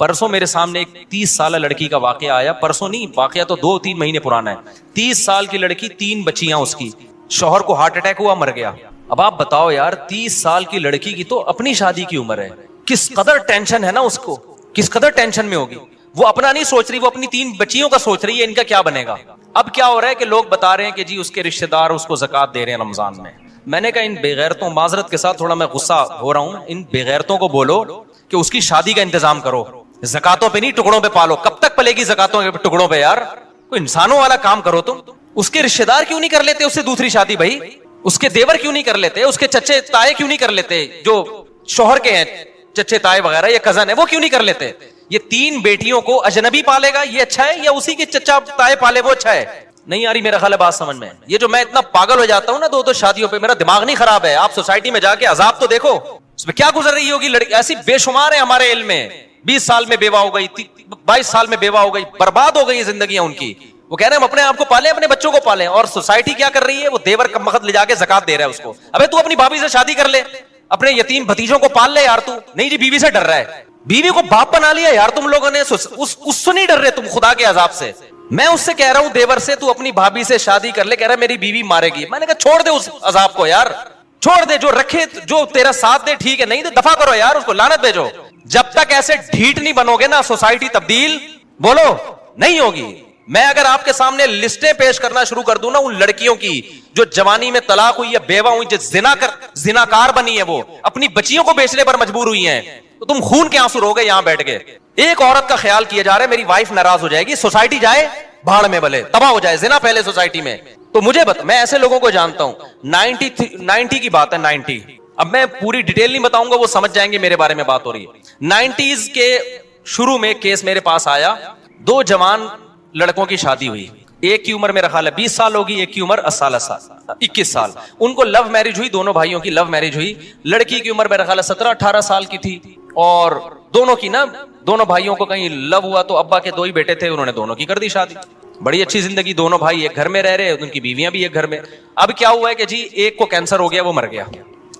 परसों मेरे सामने एक 30 साल लड़की का वाकया आया। परसों नहीं, वाकया तो 2-3 महीने पुराना है। 30 साल की लड़की, 3 बच्चियां उसकी, शौहर को हार्ट अटैक हुआ, मर गया। अब आप बताओ यार, 30 साल की लड़की की तो अपनी शादी की उम्र है, किस कदर टेंशन है ना उसको, किस कदर टेंशन में होगी। वो अपना नहीं सोच रही, वो अपनी 3 बच्चियों का सोच रही है, इनका क्या बनेगा। अब क्या हो रहा है कि लोग बता रहे हैं कि जी उसके रिश्तेदार उसको ज़कात दे रहे हैं रमजान में। मैंने कहा इन बेगैरतों, माजरत के साथ थोड़ा मैं गुस्सा हो रहा हूं, इन बेगैरतों को बोलो कि उसकी शादी का इंतजाम करो, ज़कातों पे नहीं टुकड़ों पे पालो। कब तक पलेगी ज़कातों के टुकड़ों पे यार, कोई इंसानों वाला काम करो तुम। उसके रिश्तेदार क्यों नहीं कर लेते उससे दूसरी शादी भाई, उसके देवर क्यों नहीं कर लेते, उसके चच्चे ताए क्यों नहीं कर लेते, जो शोहर के हैं चच्चे ताए वगैरह, ये कजन है, वो क्यों नहीं कर लेते। ये 3 बेटियों को अजनबी पालेगा ये अच्छा है, या उसी के चच्चा ताए पाले वो अच्छा है। नहीं आ रही मेरा ख्याल है बात समझ में। ये जो मैं इतना पागल हो जाता हूं ना 2-2 शादियों पे, मेरा दिमाग नहीं खराब है। आप सोसाइटी में जाके अजाब तो देखो, उसमें क्या गुजर रही होगी लड़की। ऐसी बेशुमार है हमारे इल्म में, 20 साल में बेवा हो गई, 22 साल में बेवा हो गई, बर्बाद हो गई जिंदगियां उनकी। वो कह रहे हैं हम अपने आप को पालें, अपने बच्चों को पालें, और सोसाइटी क्या कर रही है, वो देवर का मखत ले जाके ज़कात दे रहा है उसको। अबे तू अपनी भाभी से शादी कर ले, अपने यतीम भतीजों को पाल ले यार तू। नहीं जी, बीवी से डर रहा है, बीवी को बाप बना लिया यार तुम लोगों ने। उससे नहीं डर रहे तुम खुदा के अजाब से। मैं उससे कह रहा हूं देवर से, तू अपनी भाभी से शादी कर ले, कह रहा है मेरी बीवी मारेगी। मैंने कहा छोड़ दे उस अजाब को यार, छोड़ दे, जो रखे, जो तेरा साथ दे ठीक है, नहीं तो दफा करो यार, उसको लानत भेजो। जब तक ऐसे ढीठ नहीं बनोगे ना, सोसाइटी तब्दील बोलो नहीं होगी। मैं अगर आपके सामने लिस्टें पेश करना शुरू कर दूं ना उन लड़कियों की जो जवानी में तलाक हुई है, बेवा हुई, जो जिनाकार बनी है, वो अपनी बच्चियों को बेचने पर मजबूर हुई हैं, तो तुम खून के आंसू रोगे यहां बैठ के। एक औरत का ख्याल किया जा रहा है, मेरी वाइफ नाराज हो जाएगी, सोसाइटी जाए भाड़ में, भले तबाह हो जाए, जिना फैले सोसाइटी में। तो मुझे मैं ऐसे लोगों को जानता हूं। 90 की बात है, 90। अब मैं पूरी डिटेल नहीं बताऊंगा, वो समझ जाएंगे मेरे बारे में बात हो रही है। 90s के शुरू में केस मेरे पास आया, 2 जवान लड़कों की शादी हुई। एक की उम्र मेरा ख्याल है 20 साल होगी, एक की उम्र 21 साल। उनको लव मैरिज हुई, दोनों भाइयों की लव मैरिज हुई। लड़की की उम्र मेरा ख्याल है 17-18 साल की थी, और दोनों की ना, दोनों भाइयों को कहीं लव हुआ, तो अब्बा के 2 ही बेटे थे, उन्होंने दोनों की कर दी शादी। बड़ी अच्छी जिंदगी, दोनों भाई एक घर में रह रहे, उनकी बीवियां भी एक घर में। अब क्या हुआ है कि जी एक को कैंसर हो गया, वो मर गया।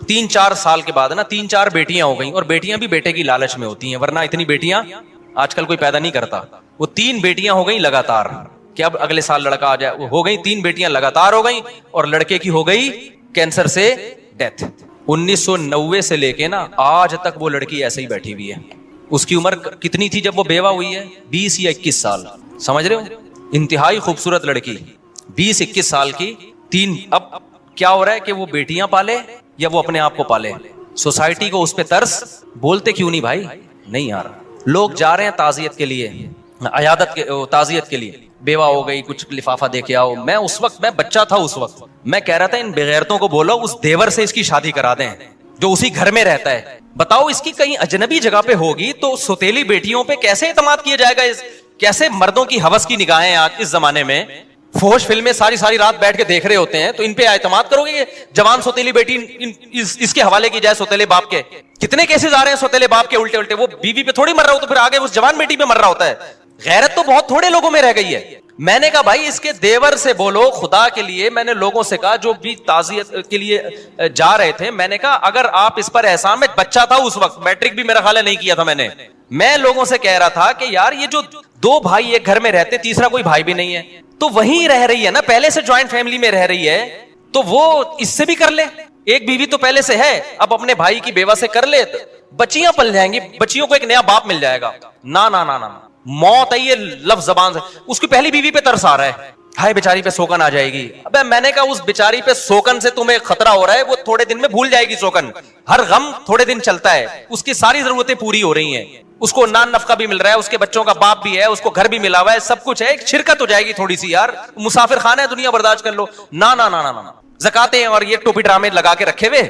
3-4 साल के बाद ना 3-4 बेटियां हो गई, और बेटियां भी बेटे की लालच में होती हैं, वरना इतनी बेटियां आजकल कोई पैदा नहीं करता। वो 3 बेटियां हो गई लगातार, कि अब अगले साल लड़का आ जाए। वो हो गई 3 बेटियां लगातार हो गई, और लड़के की हो गई कैंसर से डेथ। 1990 से लेके ना आज तक वो लड़की ऐसे ही बैठी हुई है। उसकी उम्र कितनी थी जब वो बेवा हुई है? 20 या 21 साल। समझ रहे हो, इंतहाई खूबसूरत लड़की, 20-21 साल की। 3 अब क्या हो रहा है कि वो बेटियां पाले या वो अपने आप को पाले। सोसाइटी को उस पर तरस, बोलते क्यों नहीं भाई? नहीं यार, लोग जा रहे हैं ताजियत के लिए, अयादत के, ताजियत के लिए, बेवा हो गई, कुछ लिफाफा दे के आओ। मैं उस वक्त, मैं बच्चा था उस वक्त, मैं कह रहा था इन बेगैरतों को बोलो उस देवर से इसकी शादी करा दें जो उसी घर में रहता है। बताओ इसकी कहीं अजनबी जगह पे होगी तो सौतेली बेटियों पे कैसे इतमाद किया जाएगा? कैसे मर्दों की हवस की निगाहें आज इस जमाने में, फोश फिल्में सारी रात बैठ के देख रहे होते हैं, तो इन पे एतमाद करोगे? जवान सौतेली बेटी इसके हवाले की जाए सौतेले बाप के। कितने केसेस आ रहे हैं सौतेले बाप के उल्टे उल्टे, वो बीवी पे थोड़ी मर रहा हो तो फिर आगे उस जवान बेटी पे मर रहा होता है। गैरत तो बहुत थोड़े लोगों में रह गई है। मैंने कहा भाई इसके देवर से बोलो खुदा के लिए। मैंने लोगों से कहा जो भी ताजियत के लिए जा रहे थे, मैंने कहा अगर आप इस पर एहसान, में बच्चा था उस वक्त, मैट्रिक भी मेरा ख्याल है नहीं किया था मैंने। मैं लोगों से कह रहा था कि यार ये जो 2 भाई एक घर में रहते, तीसरा कोई भाई भी नहीं है, तो वहीं रह रही है ना, पहले से ज्वाइंट फैमिली में रह रही है, तो वो इससे भी कर ले। एक बीवी तो पहले से है, अब अपने भाई की बेवा से कर ले, बच्चियां पल जाएंगी, बच्चियों को एक नया बाप मिल जाएगा। ना ना ना ना, मौत है ये लफ्ज जबान से। उसकी पहली बीवी पे तरस आ रहा है, हाय बेचारी पे सोकन आ जाएगी। अबे मैंने कहा उस बेचारी पे सोकन से तुम्हें खतरा हो रहा है, वो थोड़े दिन में भूल जाएगी सोकन। हर गम थोड़े दिन चलता है, उसकी सारी जरूरतें पूरी हो रही हैं, उसको नान नफका भी मिल रहा है, उसके बच्चों का बाप भी है, उसको घर भी मिला हुआ है, सब कुछ है। एक शिरकत हो जाएगी थोड़ी सी यार, मुसाफिर खाना है, दुनिया बर्दाश्त कर लो। ना ना ना ना ना, ज़कातें और ये टोपी ड्रामे लगा के रखे हुए,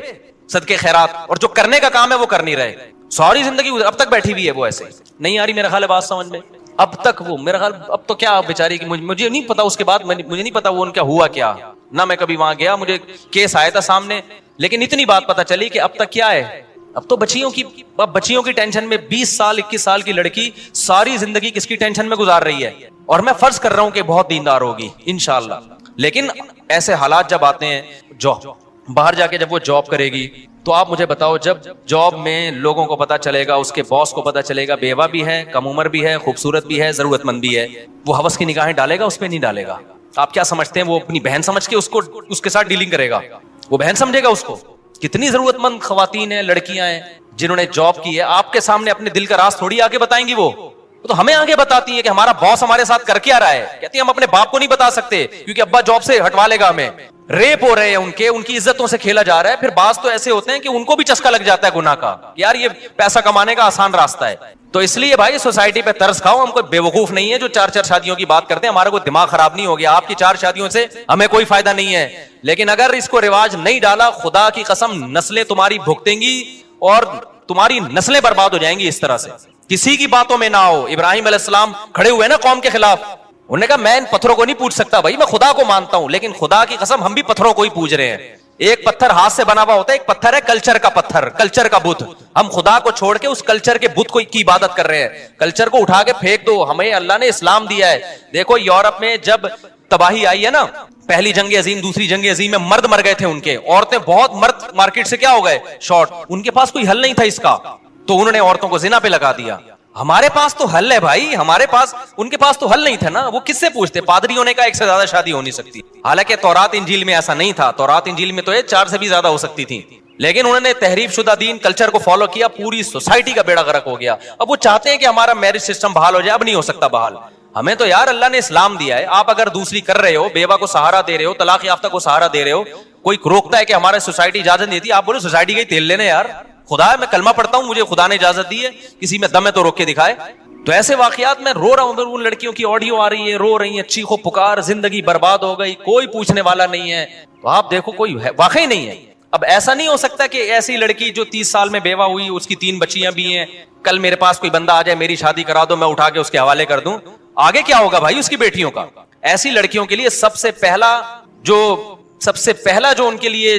सदके खैरात, और जो करने का काम है वो कर नहीं रहे। सारी जिंदगी अब तक बैठी हुई है वो ऐसे। नहीं आ रही मेरा ख्याल है बात समझ में? अब तक वो मेरा ख्याल, अब तो क्या बेचारी की, मुझे नहीं पता उसके बाद, मुझे नहीं पता वो उनका हुआ क्या ना। मैं कभी वहां गया, मुझे केस आया था सामने, लेकिन इतनी बात पता चली कि अब तक क्या है, अब तो बच्चियों की टेंशन में 20 साल 21 साल की लड़की सारी जिंदगी किसकी टेंशन में गुजार रही है। और मैं फर्ज कर रहा हूं कि बहुत दीनदार होगी इंशाअल्लाह, लेकिन ऐसे हालात जब आते हैं, जो बाहर जाके जब वो जॉब करेगी तो आप मुझे बताओ, जब जॉब में लोगों को पता चलेगा, उसके बॉस को पता चलेगा बेवा भी है, कम उम्र भी है, खूबसूरत भी है, जरूरतमंद भी है, वो हवस की निगाहें डालेगा उस पर? नहीं डालेगा। आप क्या समझते हैं वो अपनी बहन समझ के उसको उसके साथ डीलिंग करेगा? वो बहन समझेगा उसको? कितनी जरूरतमंद खवातीन है, लड़कियां हैं जिन्होंने जॉब की है, आपके सामने अपने दिल का राज थोड़ी आके बताएंगी। वो तो हमें आगे बताती है कि हमारा बॉस हमारे साथ कर क्या रहा है। कहती है हम अपने बाप को नहीं बता सकते क्योंकि अब्बा जॉब से हटवा लेगा हमें। रेप हो रहे हैं उनकी इज्जतों से खेला जा रहा है। फिर बास तो ऐसे होते हैं कि उनको भी चस्का लग जाता है गुनाह का, यार ये पैसा कमाने का आसान रास्ता है। तो इसलिए भाई सोसाइटी पे तरस खाओ। हम कोई बेवकूफ नहीं है जो 4-4 शादियों की बात करते हैं। हमारा कोई दिमाग खराब नहीं हो गया। आपकी 4 शादियों से हमें कोई फायदा नहीं है, लेकिन अगर इसको रिवाज नहीं डाला, खुदा की कसम नस्लें तुम्हारी भुगतेंगी और तुम्हारी नस्लें बर्बाद हो जाएंगी इस तरह से। किसी की बातों में ना हो। इब्राहिम अलैहिस्सलाम खड़े हुए ना कौम के खिलाफ, उन्होंने कहा मैं इन पत्थरों को नहीं पूछ सकता, भाई मैं खुदा को मानता हूं, लेकिन खुदा की कसम हम भी पत्थरों को ही पूज रहे हैं। एक पत्थर हाथ से बना हुआ होता है, एक पत्थर है कल्चर का पत्थर, कल्चर का बुत। हम खुदा को छोड़ के उस कल्चर के बुत को की इबादत कर रहे हैं। कल्चर को उठा के फेंक दो। हमें अल्लाह ने इस्लाम दिया है। देखो यूरोप में जब तबाही आई है ना, पहली जंग अजीम, दूसरी जंग अजीम में मर्द मर गए थे उनके, औरतें बहुत मर्द मार्केट से क्या हो गए, शॉर्ट। उनके पास कोई हल नहीं था इसका, तो उन्होंने औरतों को जिना पे लगा दिया। हमारे पास तो हल है भाई, हमारे पास, उनके पास तो हल नहीं था ना। वो किससे पूछते? पादरियों ने कहा एक से ज्यादा शादी हो नहीं सकती। हालांकि तौरात इंजील में ऐसा नहीं था। तौरात इंजील में तो ये 4 से भी ज्यादा हो सकती थी, लेकिन उन्होंने तहरीफ शुदा दीन कल्चर को फॉलो किया। पूरी सोसाइटी का बेड़ा गर्क हो गया। अब वो चाहते हैं कि हमारा मैरिज सिस्टम बहाल हो जाए। अब नहीं हो सकता बहाल। हमें तो यार अल्लाह ने इस्लाम दिया है। आप अगर दूसरी कर रहे हो, बेवा को सहारा दे रहे हो, तलाक याफ्ता को सहारा दे रहे हो, कोई रोकता है कि हमारा सोसाइटी इजाजत देती है? आप बोलो सोसाइटी का ही तेल लेने यार। खुदा है, मैं कलमा पढ़ता हूं, मुझे खुदा ने इजाजत दी है, किसी में दम है तो रोक के दिखाए। तो ऐसे वाकयात में रो रहा हूं। उन लड़कियों की ऑडियो आ रही है, रो रही है, चीखो पुकार, जिंदगी बर्बाद हो गई, कोई पूछने वाला नहीं है। तो आप देखो कोई वाकई नहीं है। अब ऐसा नहीं हो सकता कि ऐसी लड़की जो 30 साल में बेवा हुई, उसकी 3 बच्चियां भी हैं, कल मेरे पास कोई बंदा आ जाए मेरी शादी करा दो, मैं उठा के उसके हवाले कर दूं। आगे क्या होगा भाई उसकी बेटियों का? ऐसी लड़कियों के लिए सबसे पहला जो उनके लिए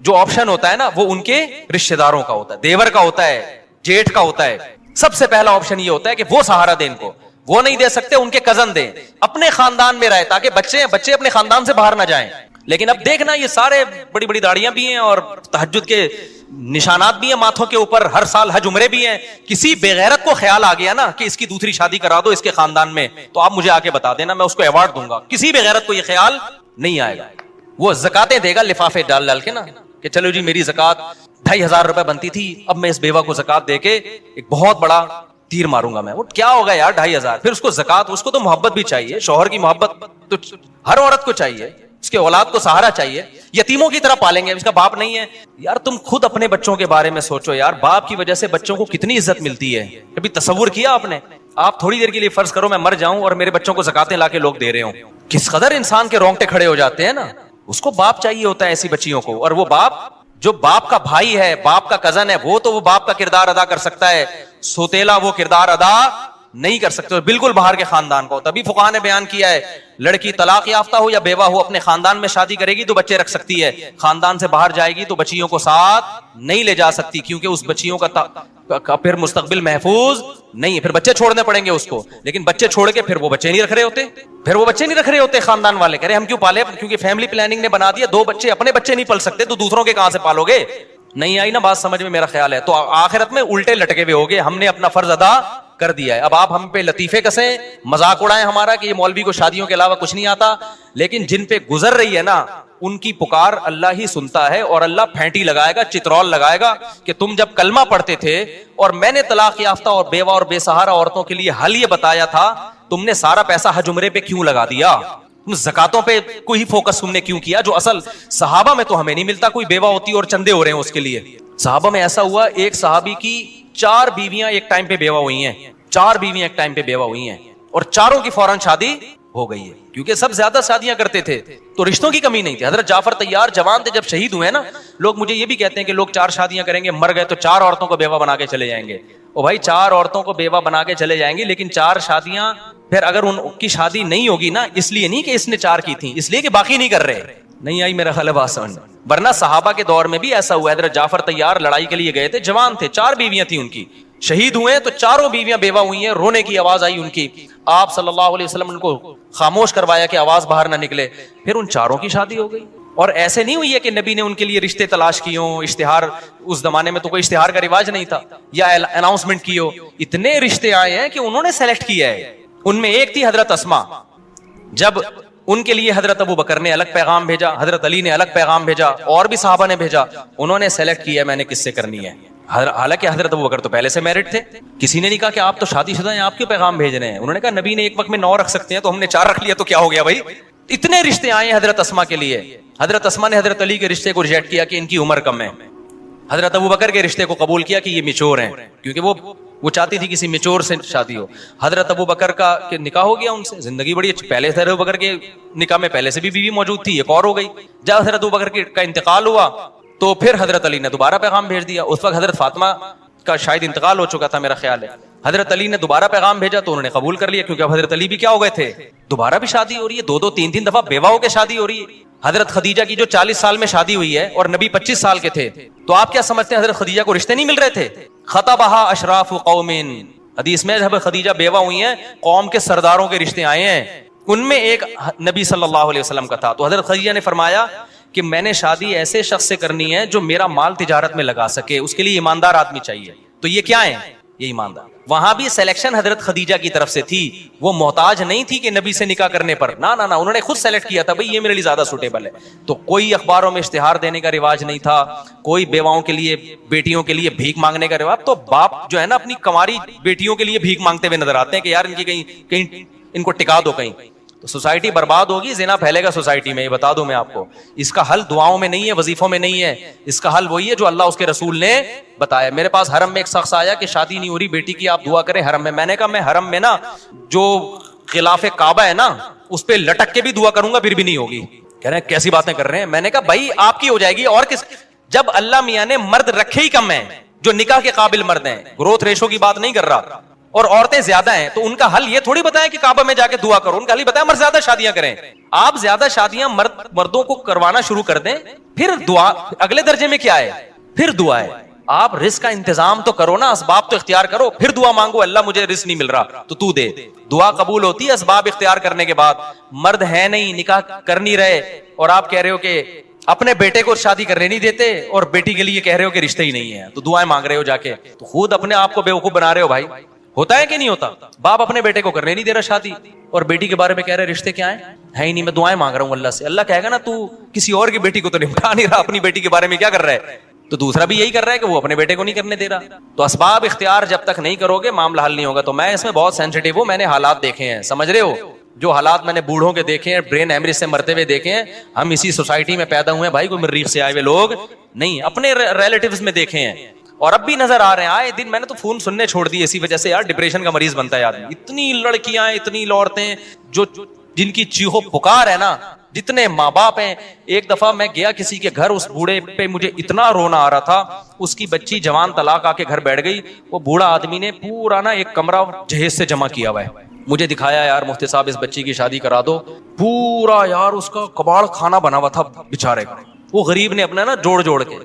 जो ऑप्शन होता है ना, वो उनके रिश्तेदारों का होता है, देवर का होता है, जेठ का होता है। सबसे पहला ऑप्शन ये होता है कि वो सहारा दें इनको। वो नहीं दे सकते, उनके कजन दें, अपने खानदान में रहे, ताकि बच्चे अपने खानदान से बाहर ना जाएं। लेकिन अब देखना, ये सारे बड़ी बड़ी दाढ़ियां भी हैं और तहज्जुद के निशानात भी हैं माथों के ऊपर, हर साल हज उम्रे भी हैं। किसी बेगैरत को ख्याल आ गया ना कि इसकी दूसरी शादी करा दो इसके खानदान में, तो आप मुझे आके बता देना, मैं उसको अवार्ड दूंगा। किसी बेगैरत को ये ख्याल नहीं आएगा। वो ज़कातें देगा लिफाफे डाल डाल के ना, कि चलो जी मेरी ज़कात 2500 रुपए बनती थी, अब मैं इस बेवा को ज़कात देके एक बहुत बड़ा तीर मारूंगा मैं। वो क्या होगा यार 2500? फिर उसको ज़कात, उसको तो मोहब्बत भी चाहिए, शौहर की मोहब्बत तो हर औरत को चाहिए, उसके औलाद को सहारा चाहिए। यतीमों की तरह पालेंगे, इसका बाप नहीं है यार। तुम खुद अपने बच्चों के बारे में सोचो यार, बाप की वजह से बच्चों को कितनी इज्जत मिलती है। कभी तसव्वुर किया आपने? आप थोड़ी देर के लिए फर्ज करो मैं मर जाऊं और मेरे बच्चों को ज़कातें लाके लोग दे रहे हो, किस कदर इंसान के रोंगटे खड़े हो जाते हैं ना। उसको बाप चाहिए होता है ऐसी बच्चियों को, और वो बाप जो बाप का भाई है, बाप का कजन है, वो तो वो बाप का किरदार अदा कर सकता है, सोतेला वो किरदार अदा नहीं कर सकते, बिल्कुल बाहर के खानदान को। तभी फुकाहा ने बयान किया है, लड़की तलाक याफ्ता हो या बेवा हो, अपने खानदान में शादी करेगी तो बच्चे रख सकती है, खानदान से बाहर जाएगी तो बच्चियों को साथ नहीं ले जा सकती, क्योंकि उस बच्चियों का फिर मुस्तकबिल महफूज नहीं है, फिर बच्चे छोड़ने पड़ेंगे उसको। लेकिन बच्चे छोड़ के फिर वो बच्चे नहीं रख रहे होते, खानदान वाले कह रहे हम क्यों पाले, क्योंकि फैमिली प्लानिंग ने बना दिया 2 बच्चे, अपने बच्चे नहीं पल सकते तो दूसरों के कहां से पालोगे। नहीं आई ना बात समझ में, मेरा ख्याल है। तो आखिरत में उल्टे लटके हुए होगे, हमने अपना फर्ज अदा कर दिया है। अब आप हम पे लतीफे कसे, मजाक उड़ाएं हमारा कि ये मौलवी को शादियों के अलावा कुछ नहीं आता, लेकिन जिन पे गुजर रही है ना, उनकी पुकार अल्लाह ही सुनता है, और अल्लाह फेंटी लगाएगा, चित्रौल लगाएगा कि तुम जब कलमा पढ़ते थे और मैंने तलाक याफ्ता और बेवा और बेसहारा औरतों के लिए हल ये बताया था, तुमने सारा पैसा हज उम्रे पे क्यों लगा दिया? तुम ज़कातों पे कोई फोकस तुमने क्यों किया, जो असल सहाबा में तो हमें नहीं मिलता। कोई बेवा होती और चंदे हो रहे हैं उसके लिए। सहाबा में ऐसा हुआ, एक सहाबी की 4 बीवियां एक टाइम पे बेवा हुई हैं, 4 बीवियां एक टाइम पे बेवा हुई हैं, और चारों की फौरन शादी हो गई है, क्योंकि सब ज्यादा शादियां करते थे तो रिश्तों की कमी नहीं थी। हजरत जाफर तैयार जवान थे, जब शहीद हुए ना, लोग मुझे ये भी कहते हैं कि लोग 4 शादियां करेंगे, मर गए तो 4 औरतों को बेवा बना के चले जाएंगे। ओ भाई 4 औरतों को बेवा बना के चले जाएंगे, लेकिन 4 शादियां फिर अगर उनकी शादी नहीं होगी ना, इसलिए नहीं कि इसने 4 की थी, इसलिए कि बाकी नहीं कर रहे। नहीं आई मेरा ख्याल बात समझ। वरना सहाबा के दौर में भी ऐसा हुआ। हजरत जाफर तैयार लड़ाई के लिए गए थे, जवान थे, 4 बीवियां थी उनकी, शहीद हुए तो 4 बीवियां बेवा हुई हैं, रोने की आवाज आई उनकी। आप सल्लल्लाहु अलैहि वसल्लम उनको खामोश करवाया कि आवाज बाहर ना निकले, फिर उन 4 की शादी हो गई। और ऐसे नहीं हुई है कि नबी ने उनके लिए रिश्ते तलाश किए हो, इश्तिहार, उस जमाने में तो कोई इश्तिहार का रिवाज नहीं था, या अनाउंसमेंट की हो। इतने रिश्ते आए हैं कि उन्होंने सेलेक्ट किया है। उनमें एक थी हजरत अस्मा, जब उनके लिए हजरत अबू बकर ने अलग पैगाम भेजा, हजरत अली ने अलग पैगाम भेजा, और भी साहबा ने भेजा, उन्होंने सेलेक्ट किया मैंने किससे करनी है। हालांकि हजरत अबू बकर तो पहले से मैरिड थे, किसी ने नहीं कहा कि आप तो शादीशुदा हैं, आप क्यों पैगाम भेज रहे हैं। उन्होंने कहा नबी ने एक वक्त में 9 रख सकते हैं, तो हमने 4 रख लिया, तो क्या हो गया भाई। इतने रिश्ते आए हैं हजरत अस्मा के लिए। हजरत अस्मा ने हजरत अली के रिश्ते को रिजेक्ट किया कि इनकी उम्र कम है। हजरत अबू बकर के रिश्ते को कबूल किया कि ये मिचोर हैं, क्योंकि वो चाहती थी किसी मिचोर से शादी हो। हजरत अबू बकर का निकाह हो गया उनसे, जिंदगी बड़ी अच्छी। पहले हजरत अबू बकर के निकाह में पहले से भी बीवी मौजूद थी, एक और हो गई। जब हजरत अबू बकर का इंतकाल हुआ तो फिर हजरत अली ने दोबारा पैगाम भेज दिया। उस वक्त हजरत फातिमा का शायद इंतकाल हो चुका था, मेरा ख्याल है। हजरत अली ने दोबारा पैगाम भेजा तो उन्होंने कबूल कर लिया, क्योंकि अब हजरत अली भी क्या हो गए थे, दोबारा भी शादी हो रही है, 2-2 3-3 दफा बेवा होकर शादी हो रही है। हजरत खदीजा की जो 40 साल में शादी हुई है और नबी 25 साल के थे, तो आप क्या समझते हैं हजरत खदीजा को रिश्ते नहीं मिल रहे थे। खतबहा अशराफ कौमिन, हदीस में जब खदीजा बेवा हुई हैं, कौम के सरदारों के रिश्ते आए हैं, उनमें एक नबी सल्लल्लाहु अलैहि वसल्लम का था। तो हजरत खदीजा ने फरमाया कि मैंने शादी ऐसे शख्स से करनी है जो मेरा माल तिजारत में लगा सके, उसके लिए ईमानदार आदमी चाहिए। तो ये क्या है, ये ईमानदार। वहां भी सिलेक्शन हजरत खदीजा की तरफ से थी, वो मोहताज नहीं थी कि नबी से निकाह करने पर, ना ना ना, उन्होंने खुद सेलेक्ट किया था, भाई ये मेरे लिए ज्यादा सूटेबल है। तो कोई अखबारों में इश्तिहार देने का रिवाज नहीं था, कोई बेवाओं के लिए, बेटियों के लिए भीख मांगने का रिवाज। तो बाप जो है ना अपनी कंवारी बेटियों के लिए भीख मांगते हुए नजर आते हैं कि यार इनकी कहीं कहीं इनको टिका दो कहीं, तो सोसाइटी बर्बाद होगी, जिना फैलेगा सोसाइटी में। ये बता दूं मैं आपको, इसका हल दुआओं में नहीं है, वजीफों में नहीं है, इसका हल वही है जो अल्लाह उसके रसूल ने बताया। मेरे पास हरम में एक शख्स आया कि शादी नहीं हो रही बेटी की, आप दुआ करें हरम में। मैंने कहा मैं हरम में ना जो खिलाफे काबा है ना उस पे लटक के भी दुआ करूंगा फिर भी नहीं होगी। कह रहे हैं कैसी बातें कर रहे हैं। मैंने कहा भाई आपकी हो जाएगी और किस, जब अल्लाह मियां ने मर्द रखे ही कम है जो निकाह के काबिल मर्द हैं, ग्रोथ रेशो की बात नहीं कर रहा, और औरतें ज्यादा हैं, तो उनका हल ये थोड़ी बताया कि काबा में जाके दुआ करो। उनका हल बताया मर्द ज्यादा शादियां करें। आप ज्यादा शादियां मर्दों को करवाना शुरू कर दें, फिर दुआ अगले दर्जे में क्या है, फिर दुआ है। आप रिस्क का इंतजाम तो करो ना, असबाब तो इख्तियार करो, फिर दुआ मांगो अल्लाह मुझे रिस्क नहीं मिल रहा तो तू दे। दुआ कबूल होती है असबाब इख्तियार करने के बाद। मर्द है नहीं, निकाह कर नहीं रहे, और आप कह रहे हो कि अपने बेटे को शादी करने नहीं देते और बेटी के लिए कह रहे हो कि रिश्ते ही नहीं है, तो दुआएं मांग रहे हो जाके, तो खुद अपने आप को बेवकूफ बना रहे हो भाई। होता है कि नहीं होता, बाप अपने बेटे को करने नहीं दे रहा शादी और बेटी के बारे में कह रहे रिश्ते क्या है ही नहीं, मैं दुआएं मांग रहा हूं अल्लाह से। अल्लाह कहेगा ना तू किसी और की बेटी को तो निपटा नहीं रहा, अपनी बेटी के बारे में क्या कर रहा है। तो दूसरा भी यही कर रहा है कि वो अपने बेटे को नहीं करने दे रहा। तो असबाब इख्तियार जब तक नहीं करोगे मामला हल नहीं होगा। तो मैं इसमें बहुत सेंसिटिव हूं, मैंने हालात देखे हैं, समझ रहे हो, जो हालात मैंने बूढ़ों के देखे हैं, ब्रेन हेमरेज से मरते हुए देखे हैं। हम इसी सोसाइटी में पैदा हुए हैं भाई, कोई मरीख से आए हुए लोग नहीं, अपने रिलेटिव्स में देखे हैं और अब भी नजर आ रहे हैं आए दिन। मैंने तो फोन सुनने छोड़ दिए इसी वजह से यार, डिप्रेशन का मरीज बनता है आदमी। इतनी लड़कियां, इतनी औरतें जो जिनकी चीखो पुकार है ना, जितने माँ बाप हैं। एक दफा मैं गया किसी के घर, उस बूढ़े पे मुझे इतना रोना आ रहा था, उसकी बच्ची जवान तलाक आके घर बैठ गई। वो बूढ़ा आदमी ने पूरा ना एक कमरा जहेज से जमा किया हुआ है, मुझे दिखाया यार मुफ्ती साहब इस बच्ची की शादी करा दो। पूरा यार उसका कबाड़ खाना बना हुआ था बेचारे का, वो गरीब ने अपना ना जोड़ जोड़ के।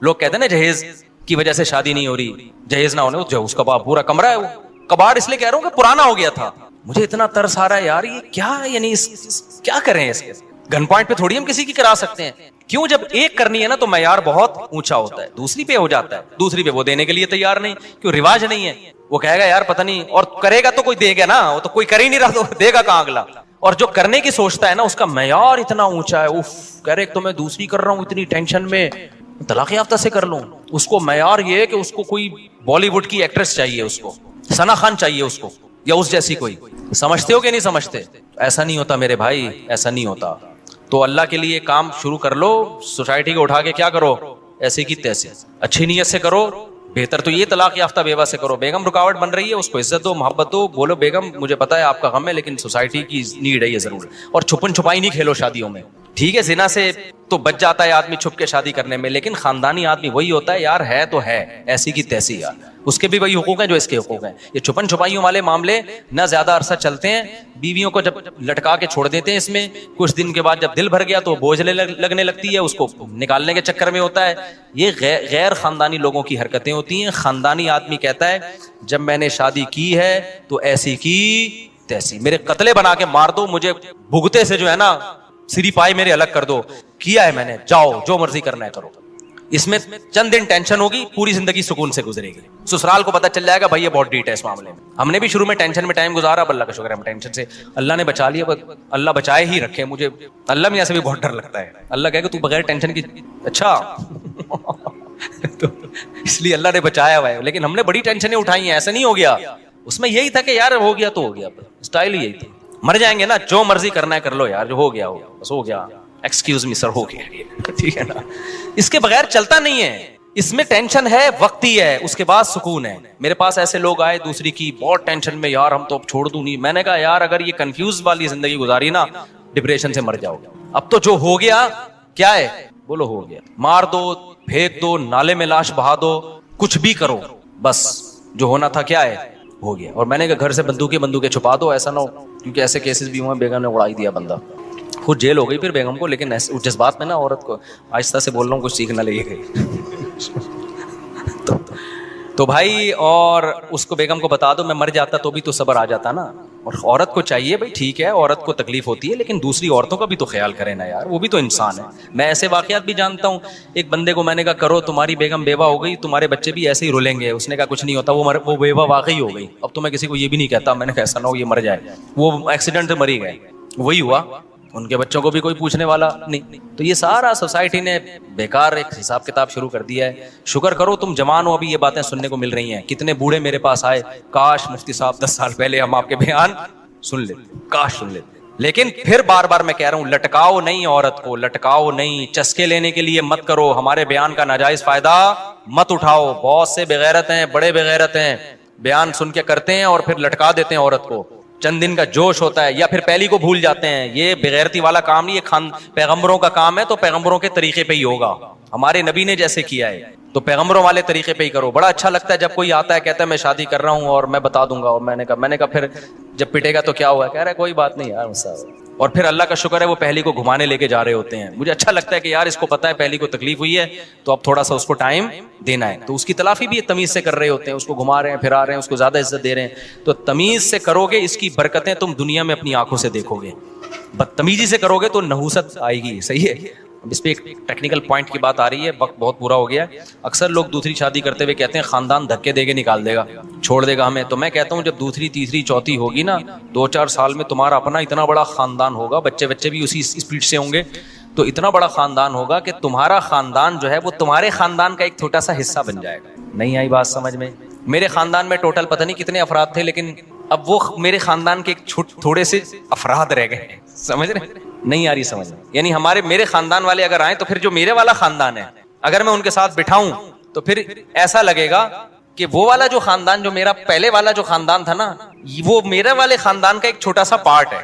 लोग कहते हैं ना जहेज की वजह से शादी नहीं हो रही, जहेज ना होने, जो उसका पूरा कमरा है वो कबाड़, इसलिए कह रहा हूं कि पुराना हो गया था। मुझे इतना तरस आ रहा है यार, ये क्या, यानी क्या करें इसके। गन पॉइंट पे थोड़ी हम किसी की करा सकते हैं, क्यों। जब एक करनी है ना तो मैयार बहुत ऊंचा होता है, दूसरी पे हो जाता है, दूसरी पे वो देने के लिए तैयार नहीं, क्यों, रिवाज नहीं है। वो कहेगा यार पता नहीं, और करेगा तो कोई देगा ना, वो तो कोई कर ही नहीं रहा तो देगा कहां अगला। और जो करने की सोचता है ना उसका मैयार इतना ऊंचा है, उफ, कह रहे तो मैं दूसरी कर रहा हूं इतनी टेंशन में, तलाक याफ्ता से कर लूं। उसको मैयार ये है कि उसको कोई बॉलीवुड की एक्ट्रेस चाहिए, उसको सना खान चाहिए उसको, या उस जैसी कोई। समझते हो कि नहीं समझते। ऐसा नहीं होता मेरे भाई, ऐसा नहीं होता। तो अल्लाह के लिए काम शुरू कर लो, सोसाइटी को उठा के क्या करो, ऐसे की तैसे, अच्छी नीयत से करो। बेहतर तो ये तलाक याफ्ता बेवा से करो। बेगम रुकावट बन रही है, उसको इज्जत दो, मोहब्बत दो, बोलो बेगम मुझे पता है आपका गम है लेकिन सोसाइटी की नीड है ये जरूर। और छुपन छुपाई नहीं खेलो शादियों में, ठीक है। जिना से तो बच जाता है आदमी छुप के शादी करने में, लेकिन खानदानी आदमी वही होता है यार, है तो है, ऐसी की तैसी यार, उसके भी वही हुकूक हैं जो इसके हुकूक हैं। ये छुपन छुपाइयों वाले मामले ना ज्यादा अरसा चलते हैं, बीवियों को जब लटका के छोड़ देते हैं इसमें, कुछ दिन के बाद जब दिल भर गया तो बोझ लगने लगती है, उसको निकालने के चक्कर में होता है। ये गैर खानदानी लोगों की हरकतें होती हैं। खानदानी आदमी कहता है जब मैंने शादी की है तो ऐसी की तैसी, मेरे कतले बना के मार दो, मुझे भुगते से जो है ना सिरी पाए मेरे अलग कर दो, किया है मैंने, जाओ जो मर्जी करना है करो। इसमें चंद दिन टेंशन होगी, पूरी जिंदगी सुकून से गुजरेगी। ससुराल को पता चल जाएगा भाई ये बहुत डीट है इस मामले में। हमने भी शुरू में टेंशन में टाइम गुजारा, अब अल्लाह का शुक्र है हम टेंशन से अल्लाह ने बचा लिया। अल्लाह बचाए ही रखे। मुझे अल्लाह में ऐसे भी बहुत डर लगता है। अल्लाह कहेगा तू बगैर टेंशन की, अच्छा तो इसलिए अल्लाह ने बचाया हुआ है। लेकिन हमने बड़ी टेंशनें उठाई हैं, ऐसा नहीं हो गया। उसमें यही था कि यार हो गया तो हो गया, स्टाइल ही यही था। मर जाएंगे ना, जो मर्जी करना है कर लो यार, जो हो गया हो बस हो गया, एक्सक्यूज मी सर हो गया, ठीक है ना। इसके बगैर चलता नहीं है। इसमें टेंशन है, वक्ती है, उसके बाद सुकून है। मेरे पास ऐसे लोग आए दूसरी की बहुत टेंशन में, यार हम तो अब छोड़ दूं नहीं। मैंने कहा यार अगर ये कंफ्यूज वाली जिंदगी गुजारी ना, डिप्रेशन से मर जाओगे। अब तो जो हो गया क्या है, बोलो हो गया, मार दो, फेंक दो, नाले में लाश बहा दो, कुछ भी करो, बस जो होना था क्या है हो गया। और मैंने कहा घर से बंदूकें छुपा दो, ऐसा ना हो, क्योंकि ऐसे केसेस भी हुए बेगम ने उड़ाई दिया बंदा, खुद जेल हो गई फिर बेगम को। लेकिन उस जज्बात में ना औरत को आहिस्ता से बोल रहा हूँ, कुछ सीख ना ले गई तो भाई, और उसको बेगम को बता दो मैं मर जाता तो भी तो सब्र आ जाता ना। और औरत को चाहिए भाई, ठीक है औरत को तकलीफ होती है, लेकिन दूसरी औरतों का भी तो ख्याल करें ना यार, वो भी तो इंसान है। मैं ऐसे वाकयात भी जानता हूँ। एक बंदे को मैंने कहा करो, तुम्हारी बेगम बेवा हो गई, तुम्हारे बच्चे भी ऐसे ही रुलेंगे। उसने कहा कुछ नहीं होता, वो बेवा वाकई हो गई। अब तो मैं किसी को ये भी नहीं कहता, मैंने कहा ऐसा ना हो ये मर जाए, वो एक्सीडेंट से मरी गए, वही हुआ, उनके बच्चों को भी कोई पूछने वाला नहीं। तो ये सारा सोसाइटी ने बेकार एक हिसाब किताब शुरू कर दिया है। शुक्र करो तुम जवान हो, अभी ये बातें सुनने को मिल रही हैं। कितने बूढ़े मेरे पास आए, काश मुफ्ती साहब 10 साल पहले हम आपके बयान सुन लेते, काश सुन लेते। लेकिन फिर बार बार मैं कह रहा हूं, लटकाओ नहीं औरत को, लटकाओ नहीं, चस्के लेने के लिए मत करो, हमारे बयान का नाजायज फायदा मत उठाओ। बहुत से बेगैरत हैं, बड़े बेगैरत हैं, बयान सुन के करते हैं और फिर लटका देते हैं औरत को। चंद दिन का जोश होता है, या फिर पहली को भूल जाते हैं। ये बेगैरती वाला काम नहीं, ये पैगंबरों का काम है, तो पैगंबरों के तरीके पे ही होगा। हमारे नबी ने जैसे किया है तो पैगंबरों वाले तरीके पे ही करो। बड़ा अच्छा लगता है जब कोई आता है कहता है मैं शादी कर रहा हूं और मैं बता दूंगा। और मैंने कहा फिर जब पिटेगा तो क्या हुआ, कह रहा है कोई बात नहीं यार मुझसे। और फिर अल्लाह का शुक्र है वो पहली को घुमाने लेके जा रहे होते हैं। मुझे अच्छा लगता है कि यार इसको पता है पहली को तकलीफ हुई है, तो अब थोड़ा सा उसको टाइम देना है। तो उसकी तलाफी भी तमीज से कर रहे होते हैं, उसको घुमा रहे हैं, फिरा रहे हैं, उसको ज्यादा इज्जत दे रहे हैं। तो तमीज से करोगे, इसकी बरकतें तुम दुनिया में अपनी आंखों से देखोगे। बदतमीजी से करोगे तो नहूसत आएगी। सही है। इस पे एक टेक्निकल पॉइंट की बात आ रही है, वक्त बहुत बुरा हो गया है। अक्सर लोग दूसरी शादी करते हुए कहते हैं खानदान धक्के देके निकाल देगा, छोड़ देगा हमें। तो मैं कहता हूँ जब दूसरी तीसरी चौथी होगी ना, 2-4 साल में तुम्हारा अपना इतना बड़ा खानदान होगा, बच्चे भी उसी स्पीड से होंगे, तो इतना बड़ा खानदान होगा कि तुम्हारा खानदान जो है वो तुम्हारे खानदान का एक छोटा सा हिस्सा बन जाएगा। नहीं आई बात समझ में? मेरे खानदान में टोटल पता नहीं कितने अफराद थे, लेकिन अब वो मेरे खानदान के थोड़े से अफराद रह गए। समझ रहे? नहीं आ रही समझ में? यानी मेरे खानदान वाले अगर आए तो फिर जो मेरे वाला खानदान है, अगर मैं उनके साथ बिठाऊं तो फिर ऐसा लगेगा कि वो वाला जो खानदान, जो मेरा पहले वाला जो खानदान था ना, वो मेरे वाले खानदान का एक छोटा सा पार्ट है।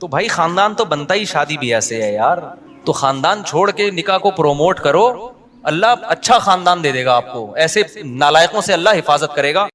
तो भाई खानदान तो बनता ही शादी ब्याह से है यार। तो खानदान छोड़ के निकाह को प्रोमोट करो, अल्लाह अच्छा खानदान दे देगा आपको। ऐसे नालायकों से अल्लाह हिफाजत करेगा।